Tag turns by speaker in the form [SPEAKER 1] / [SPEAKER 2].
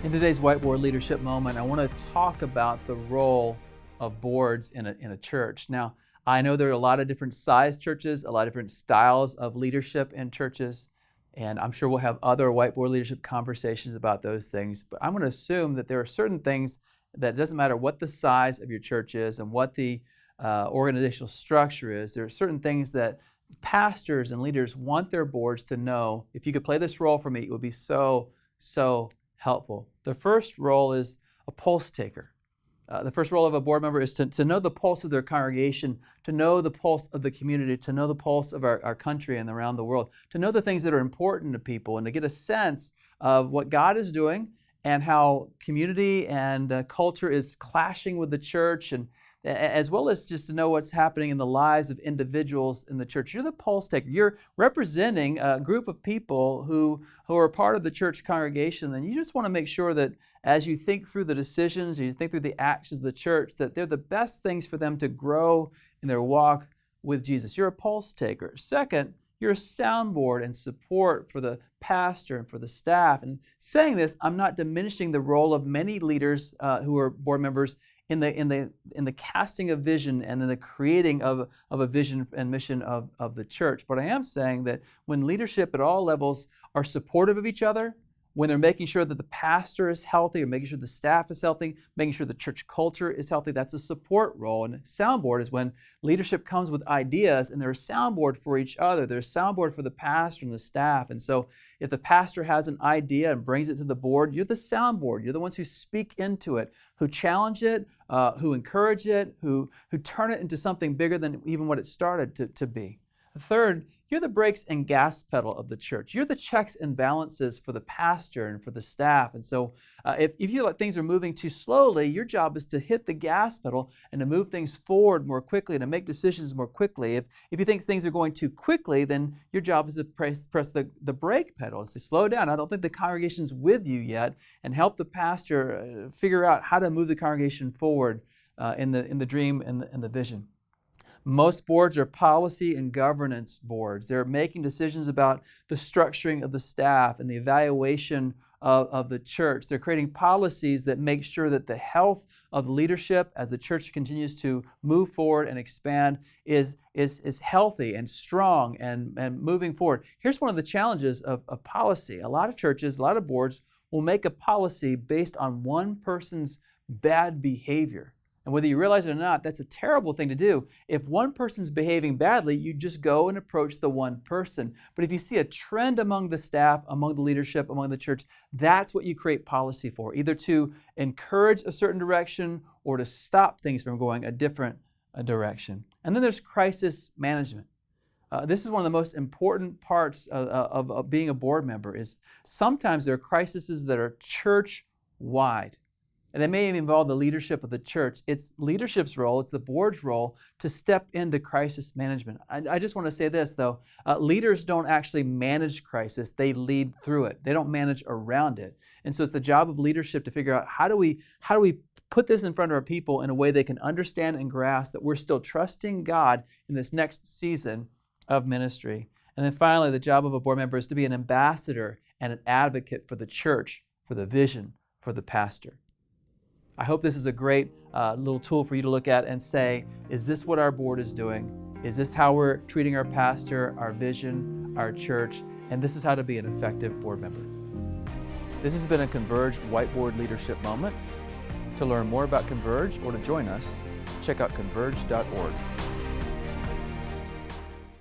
[SPEAKER 1] In today's Whiteboard Leadership moment, I want to talk about the role of boards in a church. Now, I know there are a lot of different size churches, a lot of different styles of leadership in churches, and I'm sure we'll have other Whiteboard Leadership conversations about those things, but I'm going to assume that there are certain things that it doesn't matter what the size of your church is and what the organizational structure is. There are certain things that pastors and leaders want their boards to know. If you could play this role for me, it would be so helpful. The first role is a pulse taker. The first role of a board member is to know the pulse of their congregation, to know the pulse of the community, to know the pulse of our country and around the world, to know the things that are important to people and to get a sense of what God is doing and how community and culture is clashing with the church, and as well as just to know what's happening in the lives of individuals in the church. You're the pulse taker. You're representing a group of people who are part of the church congregation, and you just want to make sure that as you think through the decisions, you think through the actions of the church, that they're the best things for them to grow in their walk with Jesus. You're a pulse taker. Second, you're a soundboard and support for the pastor and for the staff. And saying this, I'm not diminishing the role of many leaders who are board members in the casting of vision and in the creating of a vision and mission of the church. But I am saying that when leadership at all levels are supportive of each other, when they're making sure that the pastor is healthy, or making sure the staff is healthy, making sure the church culture is healthy, that's a support role. And a soundboard is when leadership comes with ideas and they're a soundboard for each other. They're a soundboard for the pastor and the staff. And so if the pastor has an idea and brings it to the board, you're the soundboard. You're the ones who speak into it, who challenge it, who encourage it, who turn it into something bigger than even what it started to be. Third, you're the brakes and gas pedal of the church. You're the checks and balances for the pastor and for the staff. And so if you feel like things are moving too slowly, your job is to hit the gas pedal and to move things forward more quickly and to make decisions more quickly. If you think things are going too quickly, then your job is to press the brake pedal and say, slow down. I don't think the congregation's with you yet, and help the pastor figure out how to move the congregation forward in the dream and the vision. Most boards are policy and governance boards. They're making decisions about the structuring of the staff and the evaluation of the church. They're creating policies that make sure that the health of leadership as the church continues to move forward and expand is healthy and strong and moving forward. Here's one of the challenges of policy. A lot of churches, a lot of boards will make a policy based on one person's bad behavior. And whether you realize it or not, that's a terrible thing to do. If one person's behaving badly, you just go and approach the one person. But if you see a trend among the staff, among the leadership, among the church, that's what you create policy for, either to encourage a certain direction or to stop things from going a different direction. And then there's crisis management. This is one of the most important parts of being a board member. Is sometimes there are crises that are church-wide. And they may even involve the leadership of the church. It's leadership's role, it's the board's role to step into crisis management. I just want to say this, though. Leaders don't actually manage crisis, they lead through it. They don't manage around it. And so it's the job of leadership to figure out how do we put this in front of our people in a way they can understand and grasp that we're still trusting God in this next season of ministry. And then finally, the job of a board member is to be an ambassador and an advocate for the church, for the vision, for the pastor. I hope this is a great little tool for you to look at and say, is this what our board is doing? Is this how we're treating our pastor, our vision, our church? And this is how to be an effective board member. This has been a Converge Whiteboard Leadership Moment. To learn more about Converge or to join us, check out converge.org.